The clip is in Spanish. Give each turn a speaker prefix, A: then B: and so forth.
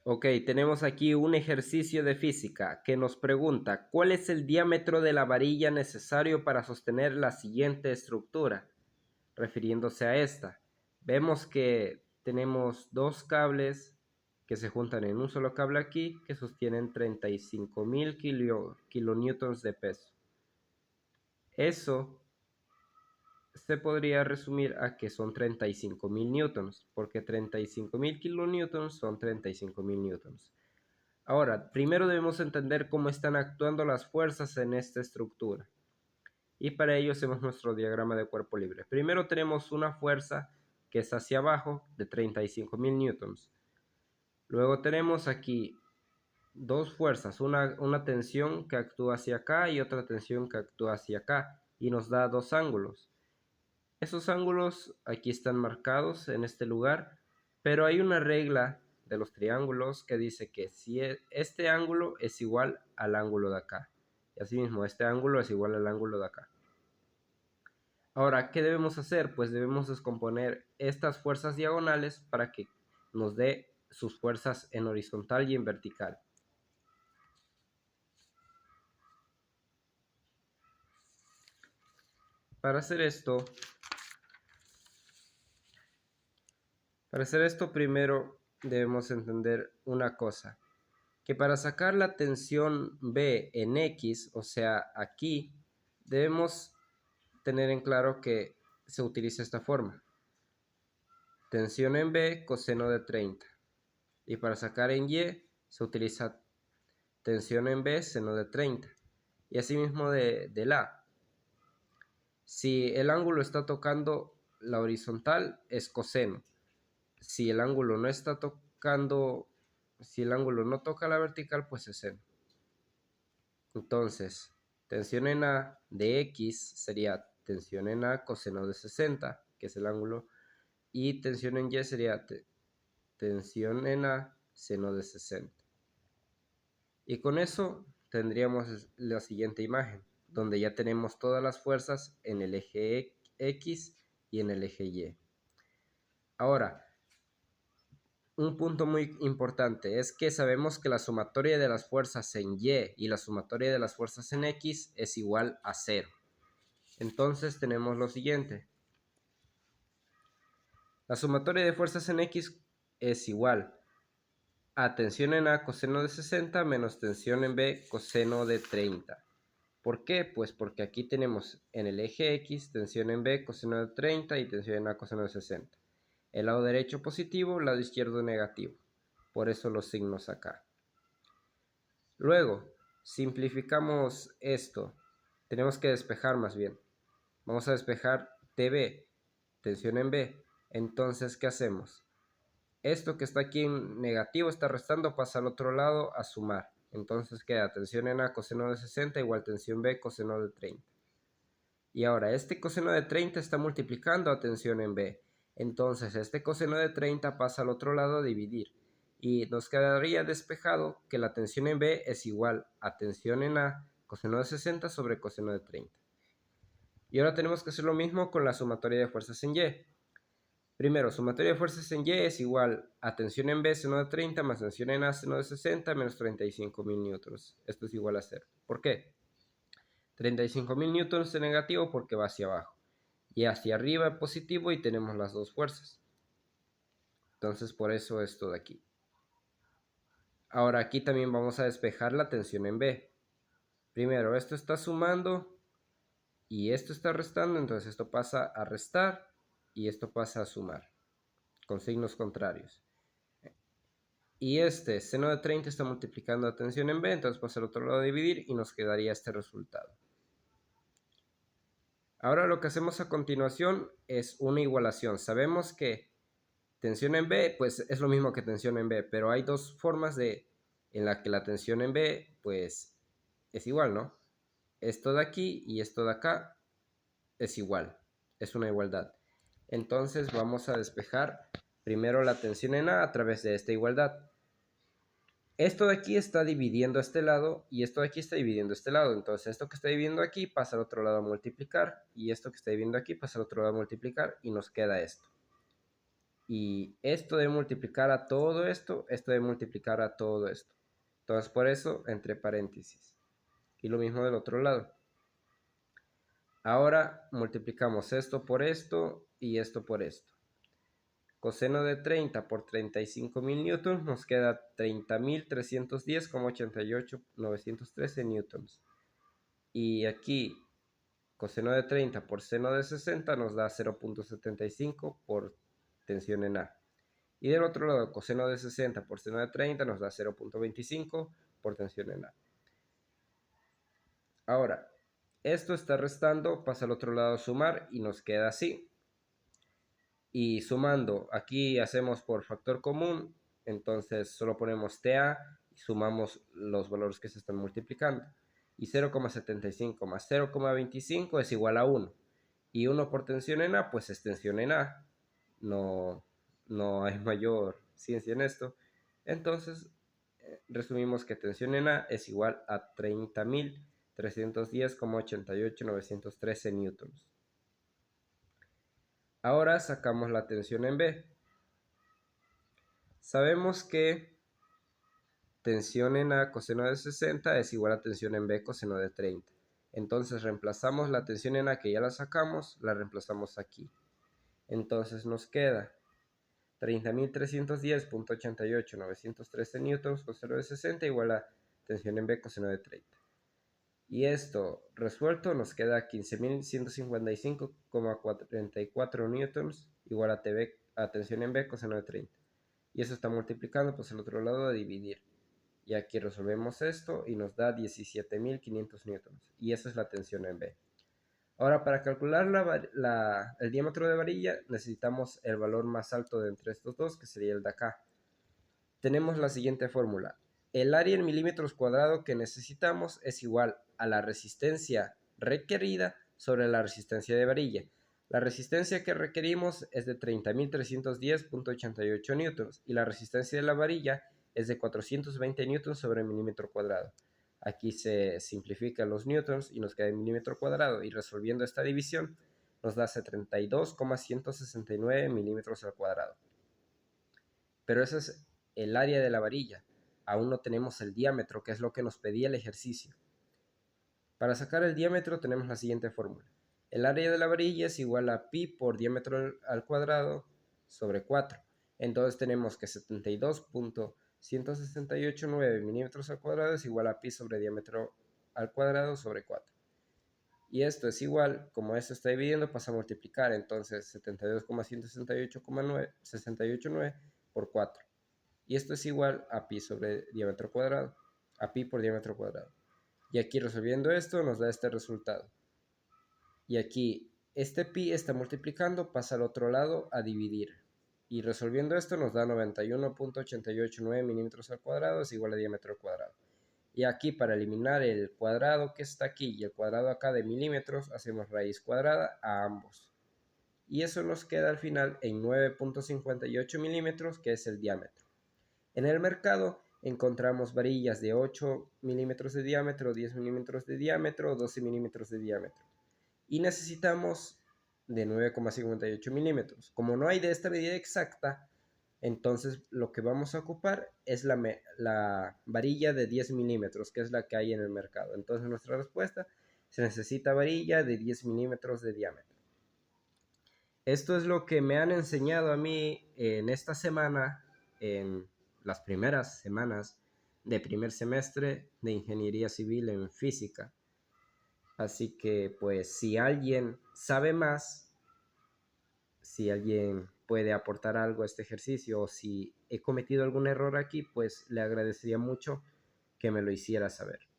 A: Ok, tenemos aquí un ejercicio de física que nos pregunta ¿cuál es el diámetro de la varilla necesario para sostener la siguiente estructura? Refiriéndose a esta. Vemos que tenemos dos cables que se juntan en un solo cable aquí que sostienen 35.000 kilonewtons de peso. Eso se podría resumir a que son 35.000 newtons, porque 35.000 kilonewtons son 35.000 newtons. Ahora, primero debemos entender cómo están actuando las fuerzas en esta estructura. Y para ello hacemos nuestro diagrama de cuerpo libre. Primero tenemos una fuerza que es hacia abajo de 35.000 newtons. Luego tenemos aquí dos fuerzas, una tensión que actúa hacia acá y otra tensión que actúa hacia acá. Y nos da dos ángulos. Esos ángulos aquí están marcados en este lugar, pero hay una regla de los triángulos que dice que si este ángulo es igual al ángulo de acá. Y asimismo, este ángulo es igual al ángulo de acá. Ahora, ¿qué debemos hacer? Pues debemos descomponer estas fuerzas diagonales para que nos dé sus fuerzas en horizontal y en vertical. Para hacer esto primero debemos entender una cosa, que para sacar la tensión B en X, o sea, aquí, debemos tener en claro que se utiliza esta forma. Tensión en B, coseno de 30. Y para sacar en Y, se utiliza tensión en B, seno de 30. Y asimismo del A. Si el ángulo está tocando la horizontal, es coseno. Si el ángulo no está tocando, si el ángulo no toca la vertical, pues es seno. Entonces, tensión en A de X sería tensión en A coseno de 60, que es el ángulo, y tensión en Y sería tensión en A seno de 60. Y con eso tendríamos la siguiente imagen, donde ya tenemos todas las fuerzas en el eje X y en el eje Y. Ahora, un punto muy importante es que sabemos que la sumatoria de las fuerzas en Y la sumatoria de las fuerzas en X es igual a 0. Entonces tenemos lo siguiente. La sumatoria de fuerzas en X es igual a tensión en A coseno de 60 menos tensión en B coseno de 30. ¿Por qué? Pues porque aquí tenemos en el eje X tensión en B coseno de 30 y tensión en A coseno de 60. El lado derecho positivo, el lado izquierdo negativo. Por eso los signos acá. Luego, simplificamos esto. Tenemos que despejar más bien. Vamos a despejar TB, tensión en B. Entonces, ¿qué hacemos? Esto que está aquí en negativo está restando, pasa al otro lado a sumar. Entonces queda tensión en A coseno de 60 igual tensión B coseno de 30. Y ahora este coseno de 30 está multiplicando a tensión en B. Entonces este coseno de 30 pasa al otro lado a dividir. Y nos quedaría despejado que la tensión en B es igual a tensión en A coseno de 60 sobre coseno de 30. Y ahora tenemos que hacer lo mismo con la sumatoria de fuerzas en Y. Primero, sumatoria de fuerzas en Y es igual a tensión en B seno de 30 más tensión en A seno de 60 menos 35.000 newtons. Esto es igual a 0. ¿Por qué? 35.000 newtons es negativo porque va hacia abajo. Y hacia arriba es positivo y tenemos las dos fuerzas. Entonces por eso esto de aquí. Ahora aquí también vamos a despejar la tensión en B. Primero, esto está sumando y esto está restando, entonces esto pasa a restar y esto pasa a sumar, con signos contrarios. Y este seno de 30 está multiplicando la tensión en B, entonces pasa al otro lado a dividir y nos quedaría este resultado. Ahora lo que hacemos a continuación es una igualación. Sabemos que tensión en B, pues es lo mismo que tensión en B, pero hay dos formas en la que la tensión en B, pues es igual, ¿no? Esto de aquí y esto de acá es igual, es una igualdad. Entonces vamos a despejar primero la tensión en A través de esta igualdad. Esto de aquí está dividiendo este lado y esto de aquí está dividiendo este lado. Entonces esto que está dividiendo aquí pasa al otro lado a multiplicar y esto que está dividiendo aquí pasa al otro lado a multiplicar y nos queda esto. Y esto de multiplicar a todo esto de multiplicar a todo esto. Entonces por eso entre paréntesis. Y lo mismo del otro lado. Ahora multiplicamos esto por esto y esto por esto. Coseno de 30 por 35.000 newtons nos queda 30.310,88913 newtons. Y aquí coseno de 30 por seno de 60 nos da 0.75 por tensión en A. Y del otro lado, coseno de 60 por seno de 30 nos da 0.25 por tensión en A. Ahora, esto está restando, pasa al otro lado a sumar y nos queda así. Y sumando, aquí hacemos por factor común, entonces solo ponemos TA y sumamos los valores que se están multiplicando. Y 0,75 más 0,25 es igual a 1. Y 1 por tensión en A, pues es tensión en A. No hay mayor ciencia en esto. Entonces, resumimos que tensión en A es igual a 30.310,88913 newtons. Ahora sacamos la tensión en B. Sabemos que tensión en A coseno de 60 es igual a tensión en B coseno de 30. Entonces reemplazamos la tensión en A que ya la sacamos, la reemplazamos aquí. Entonces nos queda 30.310,88913 newtons coseno de 60 igual a tensión en B coseno de 30. Y esto resuelto nos queda 15.155,44 newtons igual a tensión en B coseno de 30. Y eso está multiplicando, pues el otro lado a dividir. Y aquí resolvemos esto y nos da 17.500 newtons. Y esa es la tensión en B. Ahora, para calcular el diámetro de varilla, necesitamos el valor más alto de entre estos dos, que sería el de acá. Tenemos la siguiente fórmula. El área en milímetros cuadrados que necesitamos es igual a la resistencia requerida sobre la resistencia de varilla. La resistencia que requerimos es de 30.310,88 newtons y la resistencia de la varilla es de 420 newtons sobre milímetro cuadrado. Aquí se simplifican los newtons y nos queda en milímetro cuadrado, y resolviendo esta división nos da 32,169 milímetros al cuadrado. Pero ese es el área de la varilla. Aún no tenemos el diámetro, que es lo que nos pedía el ejercicio. Para sacar el diámetro tenemos la siguiente fórmula. El área de la varilla es igual a pi por diámetro al cuadrado sobre 4. Entonces tenemos que 72.1689 milímetros al cuadrado es igual a pi sobre diámetro al cuadrado sobre 4. Y esto es igual, como esto está dividiendo, pasa a multiplicar. Entonces 72,168,9 por 4. Y esto es igual a pi sobre diámetro cuadrado, a pi por diámetro cuadrado. Y aquí resolviendo esto nos da este resultado. Y aquí este pi está multiplicando, pasa al otro lado a dividir. Y resolviendo esto nos da 91.889 milímetros al cuadrado es igual a diámetro cuadrado. Y aquí para eliminar el cuadrado que está aquí y el cuadrado acá de milímetros, hacemos raíz cuadrada a ambos. Y eso nos queda al final en 9.58 milímetros, que es el diámetro. En el mercado encontramos varillas de 8 milímetros de diámetro, 10 milímetros de diámetro, 12 milímetros de diámetro. Y necesitamos de 9,58 milímetros. Como no hay de esta medida exacta, entonces lo que vamos a ocupar es la varilla de 10 milímetros, que es la que hay en el mercado. Entonces nuestra respuesta, se necesita varilla de 10 milímetros de diámetro. Esto es lo que me han enseñado a mí en esta semana, en las primeras semanas de primer semestre de ingeniería civil en física. Así que pues si alguien sabe más, si alguien puede aportar algo a este ejercicio, o si he cometido algún error aquí, pues le agradecería mucho que me lo hiciera saber.